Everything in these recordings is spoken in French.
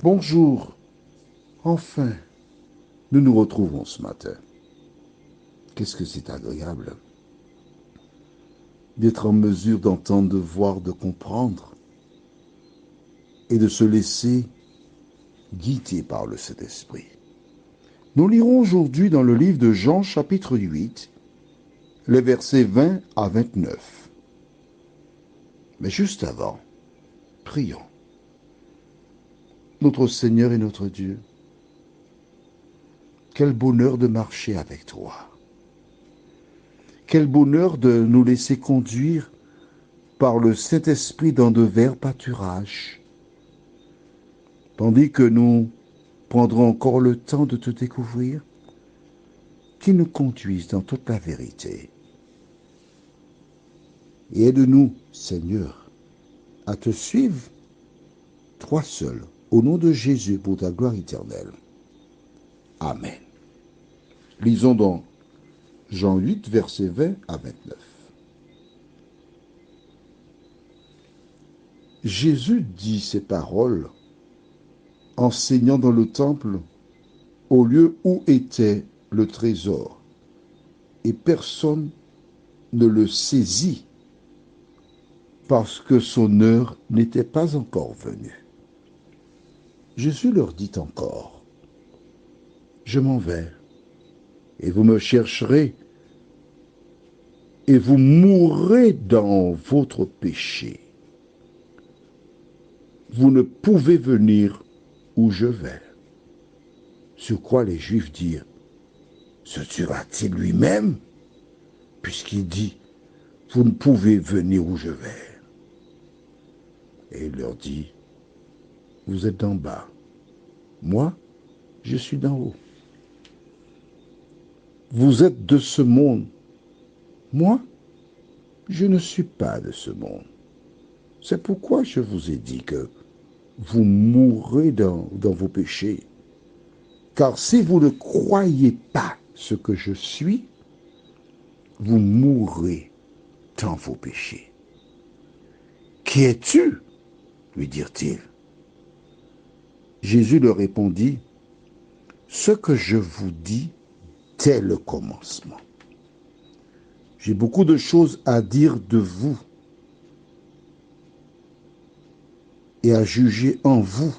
Bonjour, enfin, nous nous retrouvons ce matin. Qu'est-ce que c'est agréable d'être en mesure d'entendre, de voir, de comprendre et de se laisser guider par le Saint-Esprit. Nous lirons aujourd'hui dans le livre de Jean chapitre 8, les versets 20 à 29. Mais juste avant, prions. Notre Seigneur et notre Dieu, quel bonheur de marcher avec toi. Quel bonheur de nous laisser conduire par le Saint-Esprit dans de verts pâturages, tandis que nous prendrons encore le temps de te découvrir, qui nous conduise dans toute la vérité. Et aide-nous, Seigneur, à te suivre, toi seul, au nom de Jésus, pour ta gloire éternelle. Amen. Lisons donc Jean 8, versets 20 à 29. Jésus dit ces paroles, enseignant dans le temple, au lieu où était le trésor, et personne ne le saisit, parce que son heure n'était pas encore venue. Jésus leur dit encore, je m'en vais, et vous me chercherez, et vous mourrez dans votre péché. Vous ne pouvez venir où je vais. Sur quoi les Juifs dirent, se tuera-t-il lui-même, puisqu'il dit, vous ne pouvez venir où je vais. Et il leur dit, vous êtes d'en bas, moi, je suis d'en haut. Vous êtes de ce monde, moi, je ne suis pas de ce monde. C'est pourquoi je vous ai dit que vous mourrez dans vos péchés. Car si vous ne croyez pas ce que je suis, vous mourrez dans vos péchés. Qui es-tu? Lui dirent-ils. Jésus leur répondit, ce que je vous dis dès le commencement. J'ai beaucoup de choses à dire de vous et à juger en vous,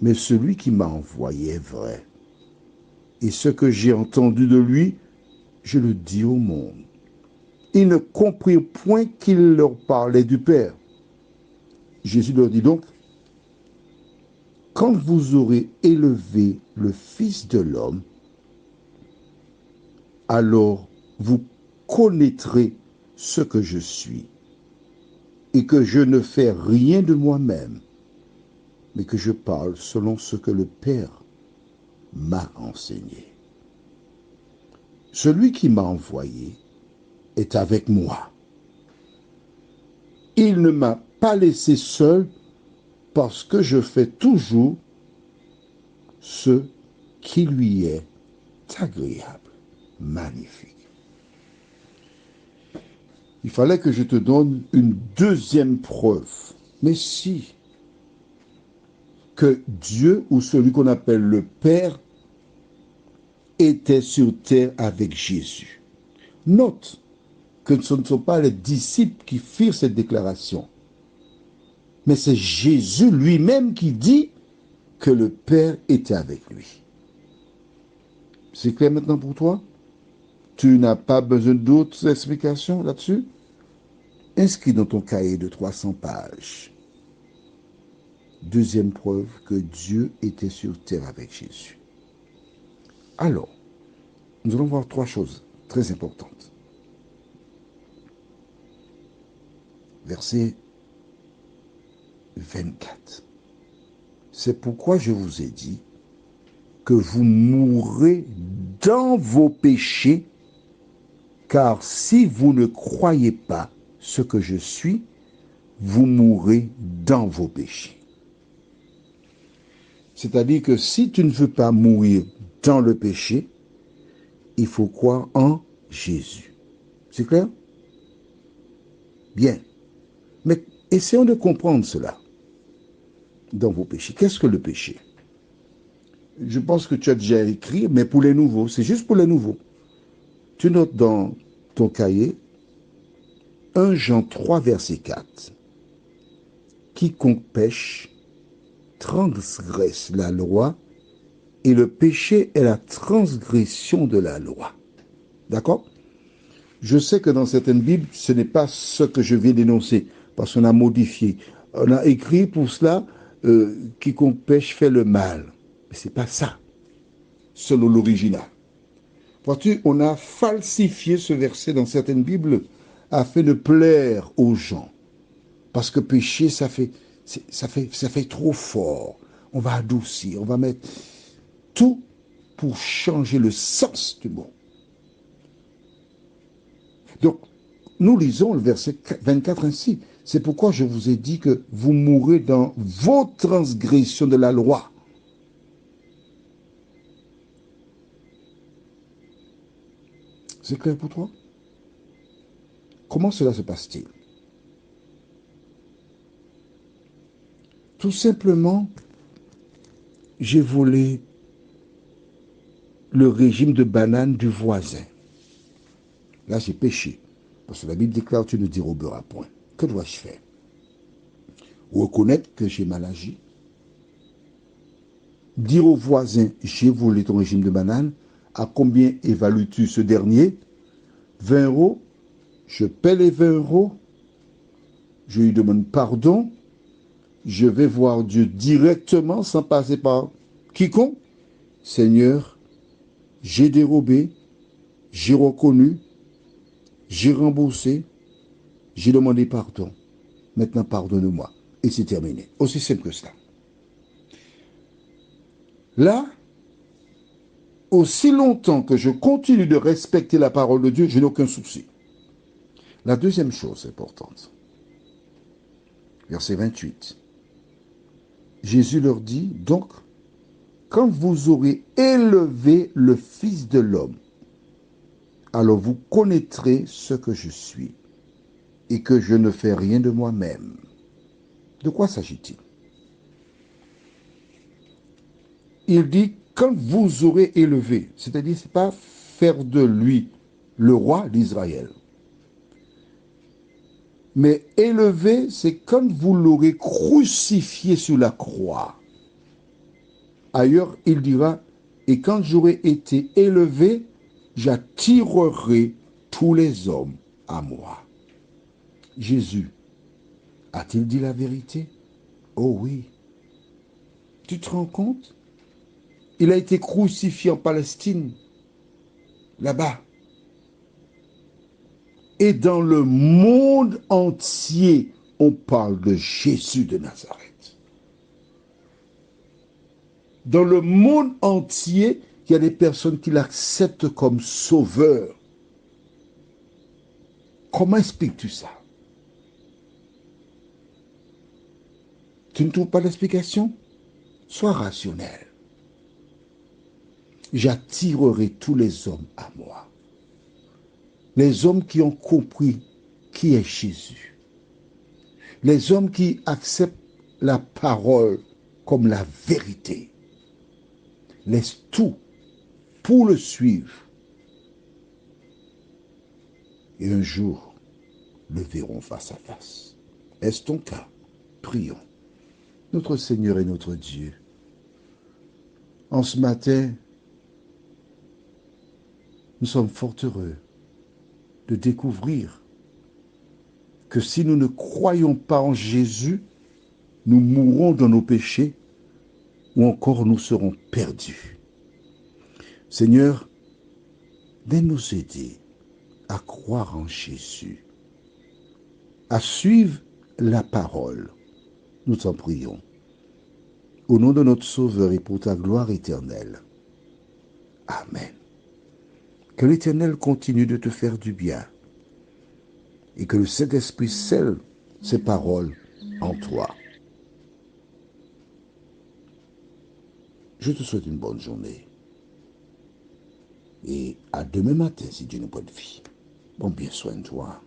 mais celui qui m'a envoyé est vrai. Et ce que j'ai entendu de lui, je le dis au monde. Ils ne comprirent point qu'il leur parlait du Père. Jésus leur dit donc, quand vous aurez élevé le Fils de l'homme, alors vous connaîtrez ce que je suis, et que je ne fais rien de moi-même, mais que je parle selon ce que le Père m'a enseigné. Celui qui m'a envoyé est avec moi. Il ne m'a pas laissé seul parce que je fais toujours ce qui lui est agréable. Magnifique. Il fallait que je te donne une deuxième preuve. Mais si, que Dieu ou celui qu'on appelle le Père était sur terre avec Jésus. Note que ce ne sont pas les disciples qui firent cette déclaration, mais c'est Jésus lui-même qui dit que le Père était avec lui. C'est clair maintenant pour toi? Tu n'as pas besoin d'autres explications là-dessus? Inscris dans ton cahier de 300 pages. Deuxième preuve que Dieu était sur terre avec Jésus. Alors, nous allons voir trois choses très importantes. Verset 24. C'est pourquoi je vous ai dit que vous mourrez dans vos péchés, car si vous ne croyez pas ce que je suis, vous mourrez dans vos péchés. C'est-à-dire que si tu ne veux pas mourir dans le péché, il faut croire en Jésus. C'est clair? Bien. Mais essayons de comprendre cela. dans vos péchés. Qu'est-ce que le péché? Je pense que tu as déjà écrit, mais pour les nouveaux, c'est juste pour les nouveaux. Tu notes dans ton cahier 1 Jean 3, verset 4. Quiconque pêche transgresse la loi, et le péché est la transgression de la loi. D'accord? Je sais que dans certaines Bibles, ce n'est pas ce que je viens d'énoncer, parce qu'on a modifié. On a écrit pour cela, quiconque pêche fait le mal. Mais ce n'est pas ça, selon l'original. Vois-tu, on a falsifié ce verset dans certaines Bibles afin de plaire aux gens. Parce que péché, ça fait trop fort. On va adoucir, on va mettre tout pour changer le sens du mot. Donc, nous lisons le verset 24 ainsi. C'est pourquoi je vous ai dit que vous mourrez dans vos transgressions de la loi. C'est clair pour toi? Comment cela se passe-t-il? Tout simplement, j'ai volé le régime de banane du voisin. Là, j'ai péché. Parce que la Bible déclare, tu ne déroberas point. Que dois-je faire? Reconnaître que j'ai mal agi. Dire au voisin, j'ai volé ton régime de banane. À combien évalues-tu ce dernier? 20 euros. Je paie les 20 euros. Je lui demande pardon. Je vais voir Dieu directement sans passer par quiconque. Seigneur, j'ai dérobé, j'ai reconnu, j'ai remboursé, j'ai demandé pardon. Maintenant, pardonne-moi. Et c'est terminé. Aussi simple que cela. Là, aussi longtemps que je continue de respecter la parole de Dieu, je n'ai aucun souci. La deuxième chose importante, verset 28. Jésus leur dit, donc, quand vous aurez élevé le Fils de l'homme, alors vous connaîtrez ce que je suis et que je ne fais rien de moi-même. De quoi s'agit-il? Il dit, quand vous aurez élevé, c'est-à-dire, ce n'est pas faire de lui le roi d'Israël. Mais élevé, c'est quand vous l'aurez crucifié sur la croix. Ailleurs, il dira, et quand j'aurai été élevé, j'attirerai tous les hommes à moi. Jésus a-t-il dit la vérité? Oh oui. Tu te rends compte? Il a été crucifié en Palestine, là-bas. Et dans le monde entier, on parle de Jésus de Nazareth. Dans le monde entier, il y a des personnes qui l'acceptent comme sauveur. Comment expliques-tu ça? Tu ne trouves pas d'explication? Sois rationnel. J'attirerai tous les hommes à moi. Les hommes qui ont compris qui est Jésus. Les hommes qui acceptent la parole comme la vérité. Laissent tout pour le suivre. Et un jour, le verront face à face. Est-ce ton cas? Prions. Notre Seigneur et notre Dieu, en ce matin, nous sommes fort heureux de découvrir que si nous ne croyons pas en Jésus, nous mourrons dans nos péchés ou encore nous serons perdus. Seigneur, viens nous aider à croire en Jésus, à suivre la parole. Nous t'en prions. Au nom de notre Sauveur et pour ta gloire éternelle. Amen. Que l'Éternel continue de te faire du bien et que le Saint-Esprit scelle ses paroles en toi. Je te souhaite une bonne journée et à demain matin si Dieu nous prête vie. Bon bien soin de toi.